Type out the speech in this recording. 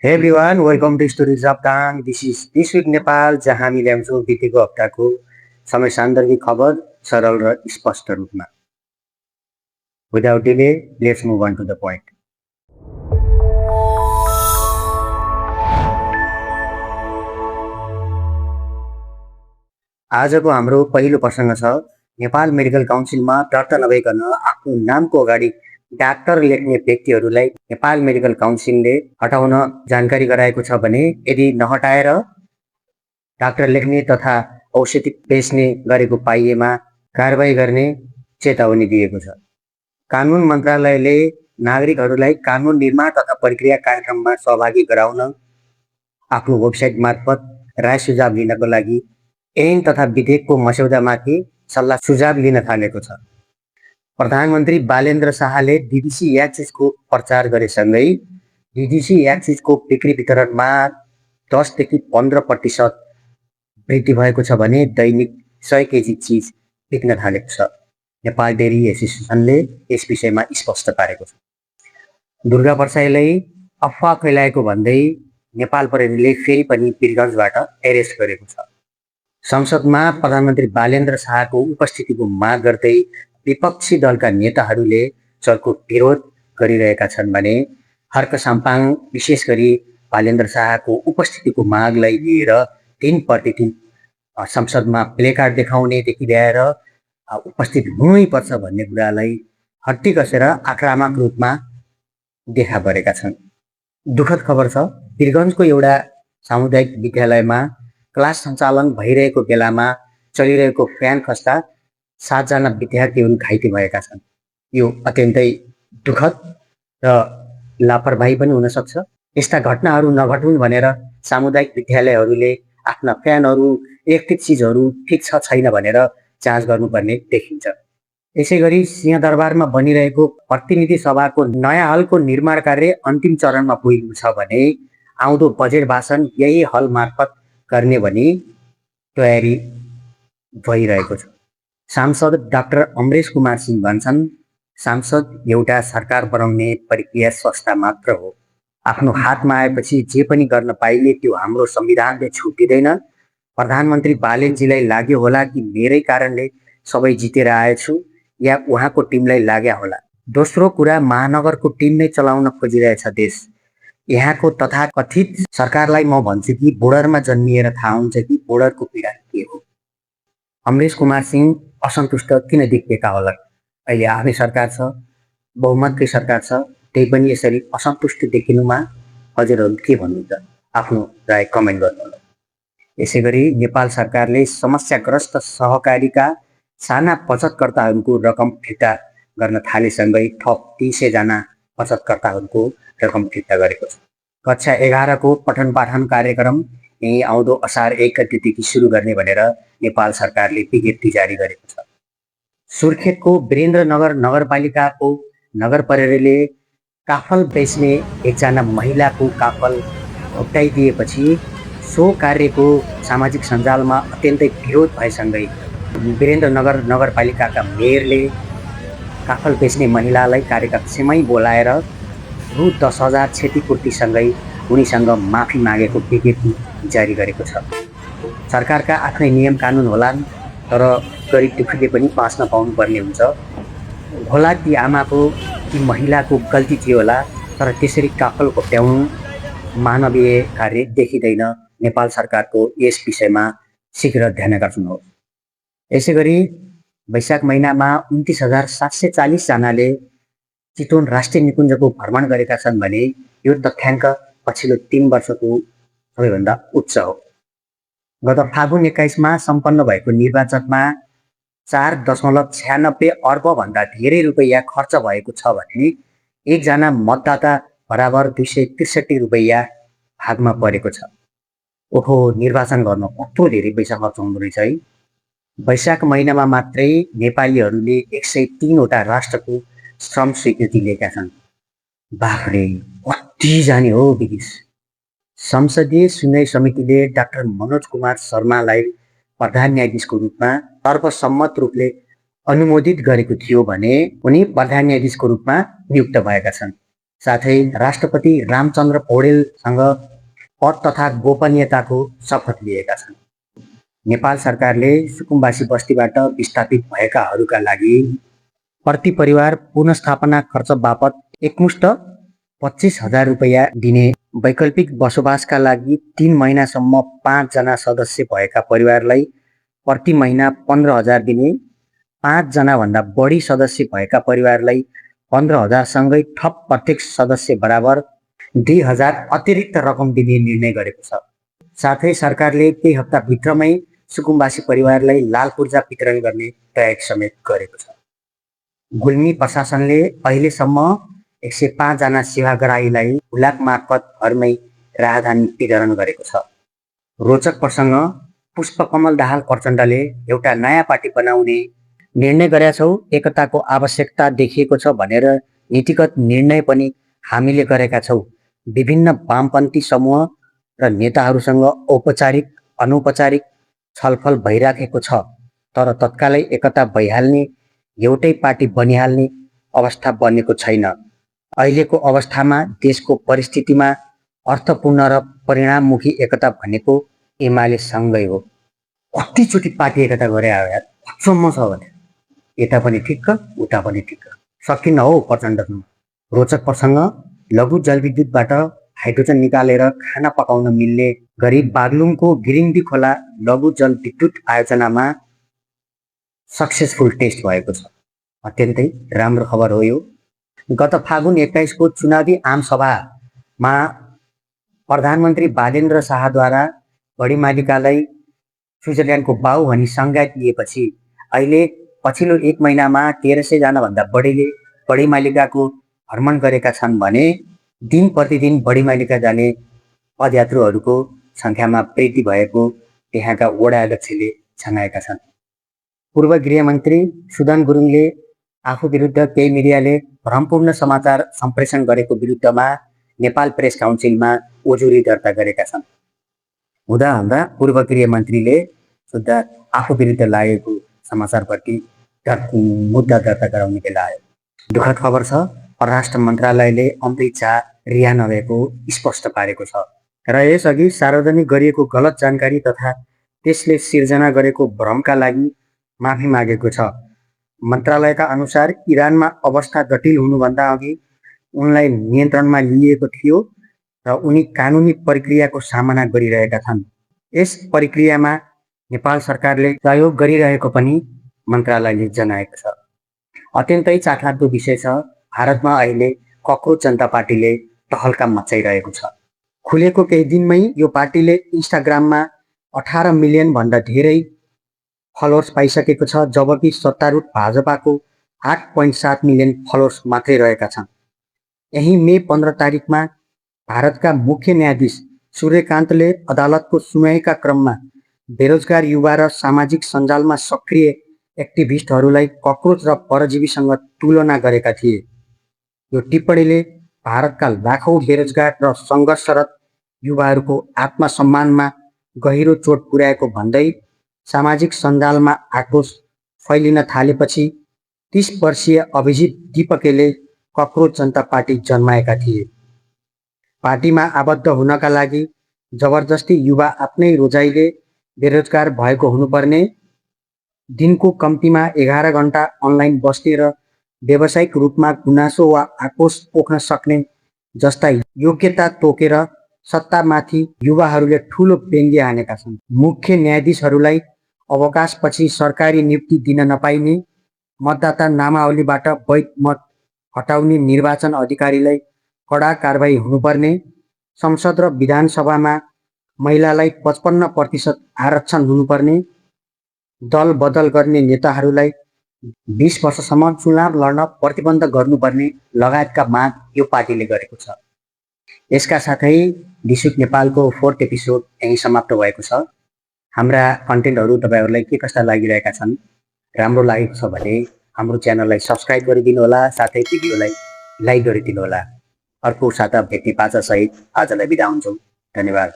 Hey everyone, welcome to Stories of Tang. This is This Week Nepal जहाँ हामी ल्याउँछौँ बितेको हप्ताको समय सान्दर्भिक खबर सरल र स्पष्ट रूपमा. Without delay, let's move on to the point. आजको हाम्रो पहिलो प्रसङ्ग छ नेपाल मेडिकल काउन्सिलमा दर्ता नभइकन आफ्नो नामको अगाडि डाक्टर लेख्ने व्यक्तिहरूलाई नेपाल मेडिकल काउन्सिलले हटाउन जानकारी गराएको छ भने यदि नहटाएर डाक्टर लेख्ने तथा औषधि बेच्ने गरेको पाइएमा कारबाही गर्ने चेतावनी दिएको छ. कानुन मन्त्रालयले नागरिकहरूलाई कानुन निर्माण तथा प्रक्रिया कार्यक्रममा सहभागी गराउन आफ्नो वेबसाइट मार्फत राय सुझाव लिनको लागि ऐन तथा विधेयकको मस्यौदामाथि सल्लाह सुझाव लिन थालेको छ. प्रधानमन्त्री बालेन्द्र शाहले डिडिसी एक्सिसको प्रचार गरेसँगै डिडिसी एक्सिसको बिक्री वितरणमा 10 देखि 15% वृद्धि भएको छ भने दैनिक 100 केजी चिज बिक्न थालेको छ. नेपाल डेरी एसोसिएसनले यस विषयमा स्पष्ट पारेको छ. दुर्गा परसाईलाई अफवाह फैलाएको भन्दै नेपाल प्रहरीले फेरि पनि वीरगञ्जबाट एरेस्ट गरेको छ. संसदमा प्रधानमन्त्री बालेन्द्र शाहको उपस्थितिको माग गर्दै विपक्षी दलका नेताहरूले चर्को विरोध गरिरहेका छन् भने हर्क साम्पाङ विशेष गरी बालेन्द्र शाहको उपस्थितिको मागलाई लिएर दिन प्रतिदिन संसदमा प्लेकार्ड देखाउनेदेखि लिएर उपस्थित हुनैपर्छ भन्ने कुरालाई हट्टी कसेर आक्रामक रूपमा देखा परेका छन्. दुःखद खबर छ, वीरगञ्जको एउटा सामुदायिक विद्यालयमा क्लास सञ्चालन भइरहेको बेलामा चलिरहेको फ्यान खस्दा 7 जना विद्यार्थीहरू घाइते भएका छन्. यो अत्यन्तै दुःखद र लापरवाही पनि हुन सक्छ. यस्ता घटनाहरू नघटुन् भनेर सामुदायिक विद्यालयहरूले आफ्ना फ्यानहरू इलेक्ट्रिक चिजहरू ठिक छ छैन भनेर जाँच गर्नुपर्ने देखिन्छ. यसैगरी सिंहदरबारमा बनिरहेको प्रतिनिधि सभाको नयाँ हलको निर्माण कार्य अन्तिम चरणमा पुगेको छ भने आउँदो बजेट भाषण यही हल मार्फत गर्ने भनी तयारी भइरहेको छ. सांसद डाक्टर अमरेश कुमार सिंह भन्छन्, सांसद एउटा सरकार बनाउने प्रक्रिया संस्था मात्र हो. आफ्नो हातमा आएपछि जे पनि गर्न पाइने त्यो हाम्रो संविधानले छुट दिँदैन. प्रधानमन्त्री बालेनजीलाई लाग्यो होला कि मेरै कारणले सबै जितेर आएछु या उहाँको टिमलाई लाग्या होला. दोस्रो कुरा, महानगरको टिम नै चलाउन खोजिरहेछ देश. यहाँको तथाकथित सरकारलाई म भन्छु कि बोर्डरमा जन्मिएर थाहा हुन्छ कि बोर्डरको पीडा के हो. अमरेश कुमार सिंह असन्तुष्ट किन देखिएका होला? अहिले आफ्नै सरकार छ, बहुमतकै सरकार छ, त्यही पनि यसरी असन्तुष्ट देखिनुमा हजुरहरू के भन्नुहुन्छ? आफ्नो राय कमेन्ट गर्नुहोला. यसै गरी नेपाल सरकारले समस्याग्रस्त सहकारीका साना बचतकर्ताहरूको रकम फिर्ता गर्न थालेसँगै थप 300 जना बचतकर्ताहरूको रकम फिर्ता गरेको छ. कक्षा 11 को पठन पाठन कार्यक्रम यही आउँदो असार 1 गतेदेखि सुरु गर्ने भनेर नेपाल सरकारले विज्ञप्ति जारी गरेको छ. सुर्खेतको वीरेन्द्रनगर नगरपालिकाको नगर प्रहरीले काफल बेच्ने एकजना महिलाको काफल हटाइदिएपछि सो कार्यको सामाजिक सञ्जालमा अत्यन्तै विरोध भएसँगै वीरेन्द्रनगर नगरपालिकाका मेयरले काफल बेच्ने महिलालाई कार्यकक्षमै बोलाएर रु 10,000 क्षतिपूर्तिसँगै उनीसँग माफी मागेको विज्ञप्ति जारी गरेको छ. सरकारका आफ्नै नियम कानुन होलान्, तर गरिब दुखीले पनि बाँच्न पाउनुपर्ने हुन्छ. होला ती आमाको ती महिलाको गल्ती थियो होला, तर त्यसरी काफल घोप्ट्याउनु मानवीय कार्य देखिँदैन. नेपाल सरकारको यस विषयमा शीघ्र ध्यानाकर्षण हो. यसै गरी वैशाख महिनामा 29,740 जनाले चितवन राष्ट्रिय निकुञ्जको भ्रमण गरेका छन् भने यो तथ्याङ्क पछिल्लो 3 वर्षको सबैभन्दा उच्च हो. गत फागुन 21मा सम्पन्न भएको निर्वाचनमा 4.96 अर्ब भन्दा धेरै रुपैयाँ खर्च भएको छ भने एकजना मतदाता बराबर 263 रुपैयाँ भागमा परेको छ. ओहो, निर्वाचन गर्न कत्रो धेरै पैसा खर्च हुँदो रहेछ है. वैशाख महिनामा मात्रै नेपालीहरूले 103 वटा राष्ट्रको श्रम स्वीकृति लिएका छन्. बाख्रे, कति जाने हो बिगिस. संसदीय सुनवाई समितिले डाक्टर मनोज कुमार शर्मालाई प्रधान न्यायाधीशको रूपमा सर्वसम्मत रूपले अनुमोदित गरेको थियो भने उनी प्रधान न्यायाधीशको रूपमा नियुक्त भएका छन्. साथै राष्ट्रपति रामचन्द्र पौडेलसँग पद तथा गोपनीयताको शपथ लिएका छन्। नेपाल सरकारले सुकुम्बासी बस्तीबाट विस्थापित भएकाहरूका लागि प्रति परिवार पुनर्स्थापना खर्च बापत एकमुष्ट 25,000 रुपैयाँ दिने, वैकल्पिक बसोबासका लागि 3 महिनासम्म 5 जना सदस्य भएका परिवारलाई प्रति महिना 15,000 दिने, 5 जनाभन्दा बढी सदस्य भएका परिवारलाई 15,000 सँगै थप प्रत्येक सदस्य बराबर 2,000 अतिरिक्त रकम दिने निर्णय गरेको छ। साथै सरकारले केही हप्ताभित्रमै सुकुम्बासी परिवारलाई लाल पूर्जा वितरण गर्ने तयारी समेत गरेको छ। गुल्मी प्रशासनले अहिलेसम्म 105 जना सेवाग्राहीलाई हुलाक मार्फत घरमै राहदानी वितरण गरेको छ। रोचक प्रसङ्ग, पुष्पकमल दाहाल प्रचण्डले एउटा नयाँ पार्टी बनाउने निर्णय गरेका छौँ, एकताको आवश्यकता देखिएको छ भनेर नीतिगत निर्णय पनि हामीले गरेका छौँ। विभिन्न वामपन्थी समूह र नेताहरूसँग औपचारिक अनौपचारिक छलफल भइराखेको छ, तर तत्कालै एकता भइहाल्ने, एउटै पार्टी बनिहाल्ने अवस्था बनेको छैन। अहिलेको अवस्थामा देशको परिस्थितिमा अर्थपूर्ण र परिणाममुखी एकता भनेको एमाले सँगै हो। कतिचोटि पार्टी एकता गरे यार, अचम्म छ भने यता पनि ठिक्क उता पनि ठिक्क, सकिन्न हौ प्रचण्डसँग। रोचक प्रसङ्ग, लघु जलविद्युतबाट हाइड्रोजन निकालेर खाना पकाउन मिल्ने गरी बागलुङको गिरिङ्गी खोला लघु जलविद्युत आयोजनामा सक्सेसफुल टेस्ट भएको छ। अत्यन्तै राम्रो खबर हो यो। गत फागुन 21 को चुनावी आमसभामा प्रधानमन्त्री बालेन्द्र शाहद्वारा बढीमालिकालाई स्विजरल्यान्डको बाउ भनी संज्ञा दिएपछि अहिले पछिल्लो 1 महिनामा 1300 जनाभन्दा बढीले बढीमालिकाको भ्रमण गरेका छन् भने दिन प्रतिदिन बढीमालिका जाने पदयात्रुहरूको सङ्ख्यामा वृद्धि भएको त्यहाँका वडा अध्यक्षले जनाएका छन्। पूर्व गृहमन्त्री सुदन गुरुङले आफू विरुद्ध केही मिडियाले भ्रमपूर्ण समाचार सम्प्रेषण गरेको विरुद्धमा नेपाल प्रेस काउन्सिलमा उजुरी दर्ता गरेका छन्। हुँदा हुँदा पूर्व गृहमन्त्रीले शुद्ध आफू विरुद्ध लागेको समाचारप्रति मुद्दा दर्ता गराउने बेला आयो। दुःखद खबर छ, परराष्ट्र मन्त्रालयले अमृत शाह रिहा नभएको स्पष्ट पारेको छ र यसअघि सार्वजनिक गरिएको गलत जानकारी तथा त्यसले सिर्जना गरेको भ्रमका लागि माफी मागेको छ। मन्त्रालयका अनुसार इरानमा अवस्था जटिल हुनुभन्दा अघि उनलाई नियन्त्रणमा लिएको थियो र उनी कानुनी प्रक्रियाको सामना गरिरहेका छन्। यस प्रक्रियामा नेपाल सरकारले सहयोग गरिरहेको पनि मन्त्रालयले जनाएको छ। अत्यन्तै चाखलाग्दो विषय छ, भारतमा अहिले कक्रोच जनता पार्टीले तहल्का मचाइरहेको छ। खुलेको केही दिनमै यो पार्टीले इन्स्टाग्राममा 18 मिलियन भन्दा धेरै फलोअर्स पाइसकेको छ, जबकि सत्तारूढ भाजपाको 8.7 मिलियन फलोअर्स मात्रै रहेका छन्। यही मे 15 तारिकमा भारतका मुख्य न्यायाधीश सूर्यकान्तले अदालतको सुनवाईका क्रममा बेरोजगार युवा र सामाजिक सञ्जालमा सक्रिय एक्टिभिस्टहरूलाई कक्रोच र परजीवीसँग तुलना गरेका थिए। यो टिप्पणीले भारतका लाखौँ बेरोजगार र सङ्घर्षरत युवाहरूको आत्मसम्मानमा गहिरो चोट पुर्याएको भन्दै सामाजिक सञ्जालमा आक्रोश फैलिन थालेपछि 30 वर्षीय अभिजित दीपकेले कक्रोच जनता पार्टी जन्माएका थिए। पार्टीमा आबद्ध हुनका लागि जबरजस्ती युवा आफ्नै रोजाइले बेरोजगार भएको हुनुपर्ने, दिनको कम्तीमा 11 घण्टा अनलाइन बस्ने र व्यावसायिक रूपमा गुनासो वा आक्रोश पोख्न सक्ने जस्ता योग्यता तोकेर सत्तामाथि युवाहरूले ठूलो व्यङ्ग्य हानेका छन्। मुख्य न्यायाधीशहरूलाई अवकाशपछि सरकारी नियुक्ति दिन नपाइने, मतदाता नामावलीबाट वैध मत हटाउने निर्वाचन अधिकारीलाई कडा कारबाही हुनुपर्ने, संसद र विधानसभामा महिलालाई 55% आरक्षण हुनुपर्ने, दल बदल गर्ने नेताहरूलाई 20 वर्षसम्म चुनाव लड्न प्रतिबन्ध गर्नुपर्ने लगायतका माग यो पार्टीले गरेको छ। यसका साथै दिसुक नेपालको 4th एपिसोड यहीँ समाप्त भएको छ। हाम्रा कन्टेन्टहरू तपाईँहरूलाई के कस्ता लागिरहेका छन्, राम्रो लागेको छ भने हाम्रो च्यानललाई सब्सक्राइब गरिदिनु होला, साथै भिडियोलाई लाइक गरिदिनु होला। अर्को साता भेट्ने पाचासहित आजलाई बिदा हुन्छौँ। धन्यवाद।